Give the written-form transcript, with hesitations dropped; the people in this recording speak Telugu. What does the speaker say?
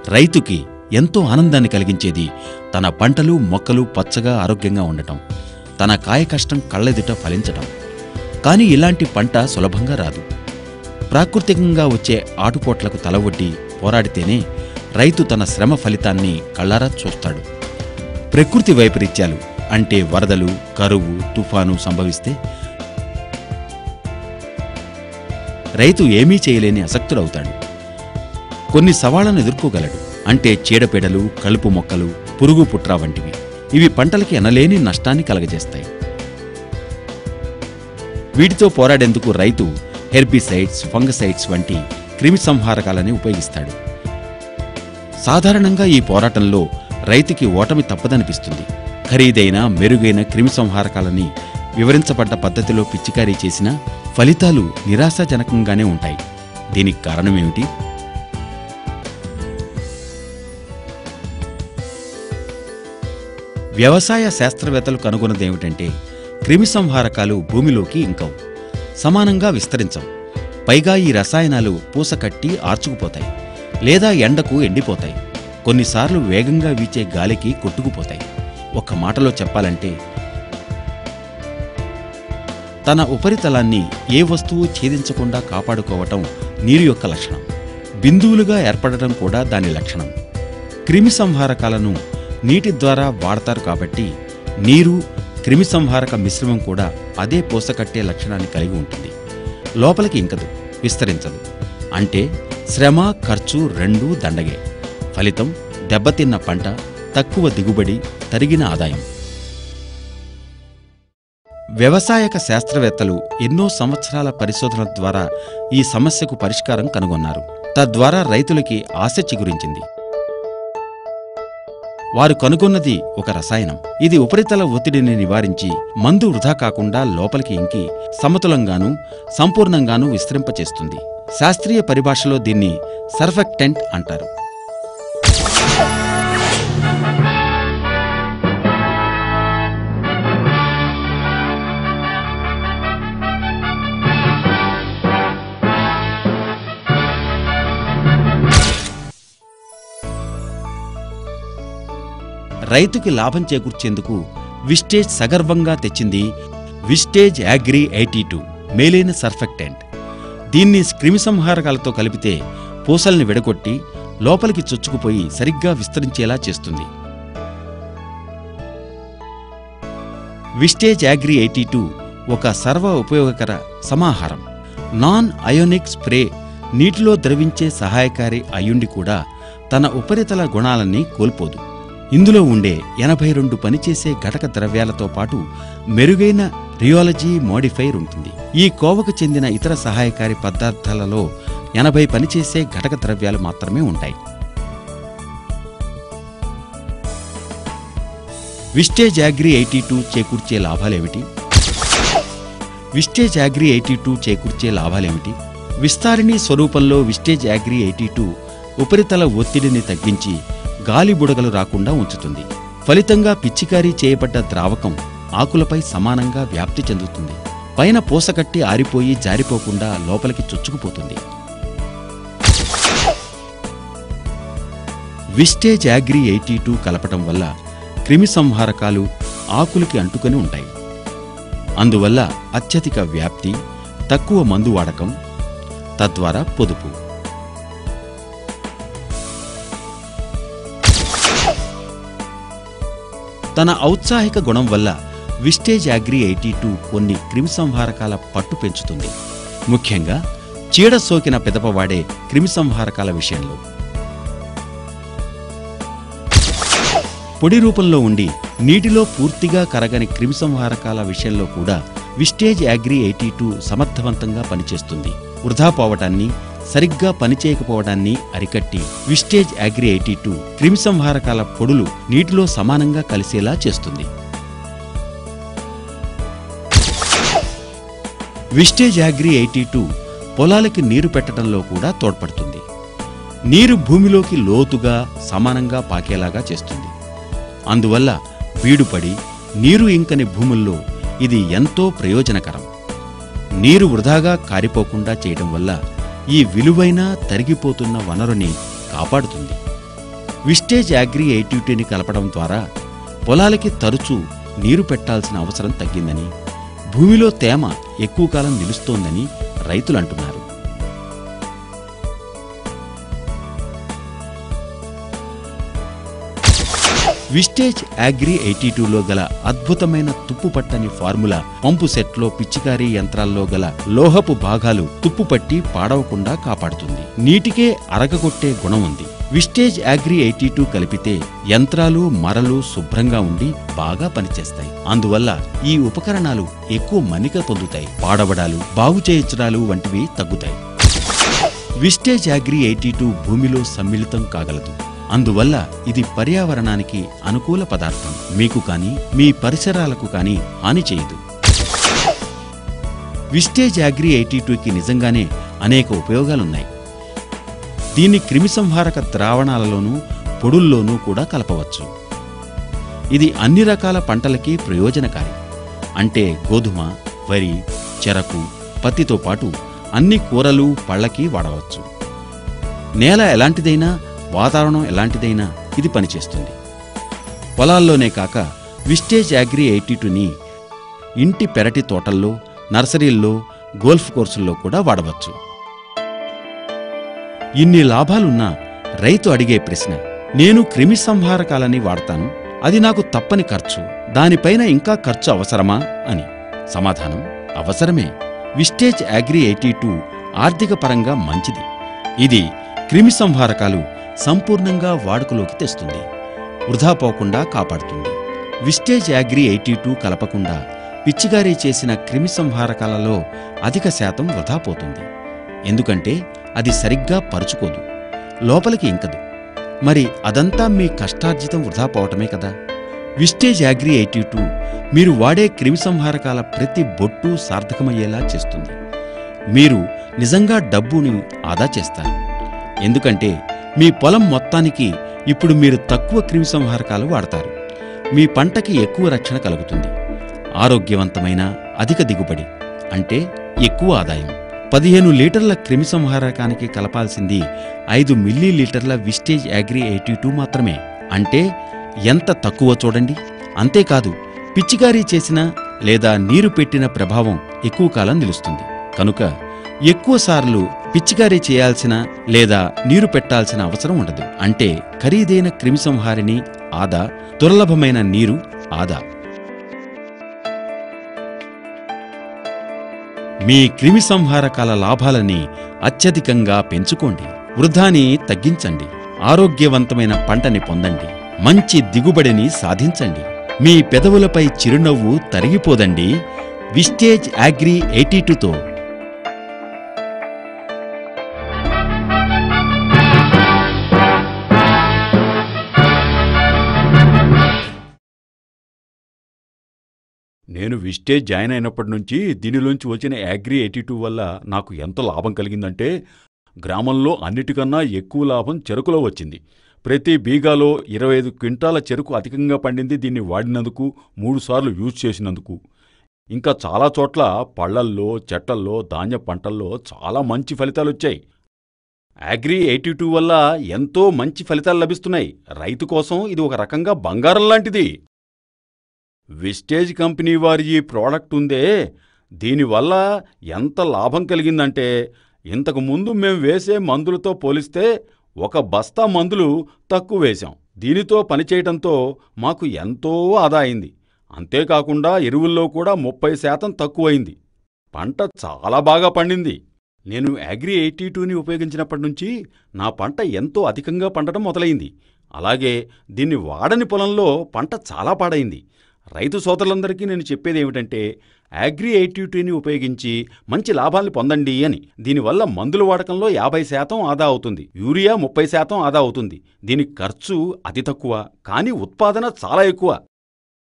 రైతుకి ఎంతో ఆనందాన్ని కలిగించేది తన పంటలు మొక్కలు పచ్చగా ఆరోగ్యంగా ఉండటం, తన కాయకష్టం కళ్ళెదుట ఫలించటం. కాని ఇలాంటి పంట సులభంగా రాదు. ప్రాకృతికంగా వచ్చే ఆటుపోట్లకు తలవొడ్డి పోరాడితేనే రైతు తన శ్రమ ఫలితాన్ని కళ్ళారా చూస్తాడు. ప్రకృతి వైపరీత్యాలు అంటే వరదలు, కరువు, తుఫాను సంభవిస్తే రైతు ఏమీ చేయలేని అసక్తుడవుతాడు. కొన్ని సవాళ్లను ఎదుర్కోగలడు. అంటే చీడపీడలు, కలుపు మొక్కలు, పురుగు పుట్ర వంటివి. ఇవి పంటలకి ఎనలేని నష్టాన్ని కలగజేస్తాయి. వీటితో పోరాడేందుకు రైతు హెర్బిసైడ్స్, ఫంగసైడ్స్ వంటి క్రిమి సంహారకాలని ఉపయోగిస్తాడు. సాధారణంగా ఈ పోరాటంలో రైతుకి ఓటమి తప్పదనిపిస్తుంది. ఖరీదైన మెరుగైన క్రిమి సంహారకాలని వివరించబడ్డ పద్ధతిలో పిచికారీ చేసినా ఫలితాలు నిరాశాజనకంగానే ఉంటాయి. దీనికి కారణమేమిటి? వ్యవసాయ శాస్త్రవేత్తలు కనుగొన్నదేమిటంటే, క్రిమి సంహారకాలు భూమిలోకి ఇంకవు, సమానంగా విస్తరించవు. పైగా ఈ రసాయనాలు పూసకట్టి ఆర్చుకుపోతాయి, లేదా ఎండకు ఎండిపోతాయి. కొన్నిసార్లు వేగంగా వీచే గాలికి కొట్టుకుపోతాయి. ఒక్క మాటలో చెప్పాలంటే, తన ఉపరితలాన్ని ఏ వస్తువు ఛేదించకుండా కాపాడుకోవటం నీరు యొక్క లక్షణం. బిందువులుగా ఏర్పడటం కూడా దాని లక్షణం. క్రిమి సంహారకాలను నీటి ద్వారా వాడతారు కాబట్టి నీరు, క్రిమి సంహారక మిశ్రమం కూడా అదే పూసకట్టే లక్షణాన్ని కలిగి ఉంటుంది. లోపలికి ఇంకదు, విస్తరించదు. అంటే శ్రమ, ఖర్చు రెండూ దండగే. ఫలితం దెబ్బతిన్న పంట, తక్కువ దిగుబడి, తరిగిన ఆదాయం. వ్యవసాయక శాస్త్రవేత్తలు ఎన్నో సంవత్సరాల పరిశోధనల ద్వారా ఈ సమస్యకు పరిష్కారం కనుగొన్నారు. తద్వారా రైతులకి ఆశ చిగురించింది. వారు కనుగొన్నది ఒక రసాయనం. ఇది ఉపరితల ఒత్తిడిని నివారించి మందు వృధా కాకుండా లోపలికి ఇంకి సమతులంగానూ సంపూర్ణంగానూ విస్తరింపచేస్తుంది. శాస్త్రీయ పరిభాషలో దీన్ని సర్ఫెక్టెంట్ అంటారు. రైతుకి లాభం చేకూర్చేందుకు విస్టేజ్ సగర్వంగా తెచ్చింది విస్టేజ్ అగ్రి 82 మేలైన సర్ఫెక్టెంట్. దీన్ని క్రిమిసంహారకాలతో కలిపితే పూసల్ని విడగొట్టి లోపలికి చొచ్చుకుపోయి సరిగ్గా విస్తరించేలా చేస్తుంది. విస్టేజ్ అగ్రి 82 ఒక సర్వ ఉపయోగకర సమాహారం. నాన్ అయోనిక్ స్ప్రే నీటిలో ద్రవించే సహాయకారి అయ్యుండి కూడా తన ఉపరితల గుణాలన్నీ కోల్పోదు. ఇందులో ఉండే 82 పనిచేసే ఘటక ద్రవ్యాలతో పాటు మెరుగైన రియాలజీ మోడిఫైర్ ఉంటుంది. ఈ కోవకు చెందిన ఇతర సహాయకారి పదార్థాలలో 80 పనిచేసే ఘటక ద్రవ్యాలు మాత్రమే ఉంటాయి. విస్టేజ్ అగ్రి 82 చేకూర్చే లాభాలేమిటి? విస్టేజ్ అగ్రి 82 చేకూర్చే లాభాలేమిటి? విస్తారిణి స్వరూపంలో విస్టేజ్ అగ్రి 82 ఉపరితల ఒత్తిడిని తగ్గించి గాలి బుడగలు రాకుండా ఉంచుతుంది. ఫలితంగా పిచికారీ చేయబడ్డ ద్రావకం ఆకులపై సమానంగా వ్యాప్తి చెందుతుంది. పైన పూసకట్టి ఆరిపోయి జారిపోకుండా లోపలికి చొచ్చుకుపోతుంది. విస్టేజ్ అగ్రి 82 కలపటం వల్ల క్రిమి సంహారకాలు ఆకులకి అంటుకొని ఉంటాయి. అందువల్ల అత్యధిక వ్యాప్తి, తక్కువ మందు వాడకం, తద్వారా పొదుపు. తన ఔత్సాహిక గుణం వల్ల విస్టేజ్ అగ్రి 82 కొన్ని క్రిమిసంహారకాల పట్టు పెంచుతుంది. ముఖ్యంగా చీడ సోకిన పిదప వాడే క్రిమిసంహారకాల విషయంలో. పొడి రూపంలో ఉండి నీటిలో పూర్తిగా కరగని క్రిమిసంహారకాల విషయంలో కూడా విస్టేజ్ అగ్రి 82 సమర్థవంతంగా పనిచేస్తుంది. వృధా పోవటాన్ని, సరిగ్గా పనిచేయకపోవడాన్ని అరికట్టి విస్టేజ్ అగ్రి 82 క్రిమిసంహారకాల పొడులు నీటిలో సమానంగా కలిసేలా చేస్తుంది. విస్టేజ్ అగ్రి 82 పొలాలకి నీరు పెట్టడంలో కూడా తోడ్పడుతుంది. నీరు భూమిలోకి లోతుగా సమానంగా పాకేలాగా చేస్తుంది. అందువల్ల బీడుపడి నీరు ఇంకని భూముల్లో ఇది ఎంతో ప్రయోజనకరం. నీరు వృధాగా కారిపోకుండా చేయడం వల్ల ఈ విలువైన తరిగిపోతున్న వనరుని కాపాడుతుంది. విస్టేజ్ అగ్రి 82ని కలపడం ద్వారా పొలాలకి తరచూ నీరు పెట్టాల్సిన అవసరం తగ్గిందని, భూమిలో తేమ ఎక్కువ కాలం నిలుస్తోందని రైతులంటున్నారు. విస్టేజ్ అగ్రి 82లో గల అద్భుతమైన తుప్పుపట్టని ఫార్ములా పంపు సెట్లో, పిచికారీ యంత్రాల్లో గల లోహపు భాగాలు తుప్పుపట్టి పాడవకుండా కాపాడుతుంది. నీటికే అరగగొట్టే గుణం ఉంది. విస్టేజ్ అగ్రి 82 కలిపితే యంత్రాలు, మరలు శుభ్రంగా ఉండి బాగా పనిచేస్తాయి. అందువల్ల ఈ ఉపకరణాలు ఎక్కువ మన్నిక పొందుతాయి. పాడవడాలు, బాగుచేయించడాలు వంటివి తగ్గుతాయి. విస్టేజ్ అగ్రి 82 భూమిలో సమ్మిళితం కాగలదు. అందువల్ల ఇది పర్యావరణానికి అనుకూల పదార్థం. మీకు కానీ మీ పరిసరాలకు కానీ హాని చేయదు. విస్టేజ్ అగ్రి 82కి నిజంగానే అనేక ఉపయోగాలున్నాయి. దీన్ని క్రిమిసంహారక ద్రావణాలలోనూ పొడుల్లోనూ కూడా కలపవచ్చు. ఇది అన్ని రకాల పంటలకి ప్రయోజనకారి. అంటే గోధుమ, వరి, చెరకు, పత్తితో పాటు అన్ని కూరలు, పళ్ళకి వాడవచ్చు. నేల ఎలాంటిదైనా, వాతావరణం ఎలాంటిదైనా ఇది పనిచేస్తుంది. పొలాల్లోనే కాక విస్టేజ్ అగ్రి 82ని ఇంటి పెరటి తోటల్లో, నర్సరీల్లో, గోల్ఫ్ కోర్సుల్లో కూడా వాడవచ్చు. ఇన్ని లాభాలున్నా రైతు అడిగే ప్రశ్న, నేను క్రిమి సంహారకాలని వాడతాను, అది నాకు తప్పని ఖర్చు, దానిపైన ఇంకా ఖర్చు అవసరమా అని. సమాధానం అవసరమే. విస్టేజ్ అగ్రి 82 ఆర్థిక పరంగా మంచిది. ఇది క్రిమి సంహారకాలు సంపూర్ణంగా వాడుకలోకి తెస్తుంది, వృధా పోకుండా కాపాడుతుంది. విస్టేజ్ అగ్రి 82 కలపకుండా పిచ్చిగారీ చేసిన క్రిమి సంహారకాలలో అధిక శాతం వృధా పోతుంది. ఎందుకంటే అది సరిగ్గా పరుచుకోదు, లోపలికి ఇంకదు. మరి అదంతా మీ కష్టార్జితం వృధా పోవటమే కదా. విస్టేజ్ అగ్రి 82 మీరు వాడే క్రిమి సంహారకాల ప్రతి బొట్టు సార్థకమయ్యేలా చేస్తుంది. మీరు నిజంగా డబ్బుని ఆదా చేస్తారు. ఎందుకంటే మీ పొలం మొత్తానికి ఇప్పుడు మీరు తక్కువ క్రిమి సంహారకాలు వాడతారు. మీ పంటకి ఎక్కువ రక్షణ కలుగుతుంది. ఆరోగ్యవంతమైన అధిక దిగుబడి అంటే ఎక్కువ ఆదాయం. 15 లీటర్ల క్రిమి సంహారకానికి కలపాల్సింది 5 మిల్లీలీటర్ల విస్టేజ్ అగ్రి 82 మాత్రమే. అంటే ఎంత తక్కువ చూడండి. అంతేకాదు, పిచ్చికారీ చేసిన లేదా నీరు పెట్టిన ప్రభావం ఎక్కువ కాలం నిలుస్తుంది. కనుక ఎక్కువసార్లు పిచ్చికారీ చేయాల్సిన లేదా నీరు పెట్టాల్సిన అవసరం ఉండదు. అంటే ఖరీదైన క్రిమిసంహారిని ఆదా, దుర్లభమైన నీరు ఆదా. మీ క్రిమి సంహారకాల లాభాలని అత్యధికంగా పెంచుకోండి. వృధాని తగ్గించండి. ఆరోగ్యవంతమైన పంటని పొందండి. మంచి దిగుబడిని సాధించండి. మీ పెదవులపై చిరునవ్వు తరిగిపోదండి విస్టేజ్ అగ్రి 82తో. నేను విస్టేజ్ జాయిన్ అయినప్పటి నుంచి దీనిలోంచి వచ్చిన అగ్రి 82 వల్ల నాకు ఎంత లాభం కలిగిందంటే, గ్రామంలో అన్నిటికన్నా ఎక్కువ లాభం చెరుకులో వచ్చింది. ప్రతి బీగాలో 25 క్వింటాల చెరుకు అధికంగా పండింది దీన్ని వాడినందుకు, 3 సార్లు యూజ్ చేసినందుకు. ఇంకా చాలా చోట్ల పళ్లల్లో, చెట్లల్లో, ధాన్య పంటల్లో చాలా మంచి ఫలితాలొచ్చాయి. అగ్రి 82 వల్ల ఎంతో మంచి ఫలితాలు లభిస్తున్నాయి. రైతు కోసం ఇది ఒక రకంగా బంగారం లాంటిది. విస్టేజ్ కంపెనీ వారి ఈ ప్రోడక్ట్ ఉందే, దీనివల్ల ఎంత లాభం కలిగిందంటే, ఇంతకుముందు మేం వేసే మందులతో పోలిస్తే 1 బస్తా మందులు తక్కువ వేశాం. దీనితో పనిచేయటంతో మాకు ఎంతో ఆదా అయింది. అంతేకాకుండా ఎరువుల్లో కూడా 30% తక్కువైంది. పంట చాలా బాగా పండింది. నేను అగ్రి 82ని ఉపయోగించినప్పటినుంచి నా పంట ఎంతో అధికంగా పండటం మొదలైంది. అలాగే దీన్ని వాడని పొలంలో పంట చాలా పాడైంది. రైతు సోదరులందరికీ నేను చెప్పేదేమిటంటే, అగ్రి 82ని ఉపయోగించి మంచి లాభాల్ని పొందండి అని. దీనివల్ల మందుల వాడకంలో 50% ఆదా అవుతుంది. యూరియా 30% ఆదా అవుతుంది. దీని ఖర్చు అతి తక్కువ, కానీ ఉత్పాదన చాలా ఎక్కువ.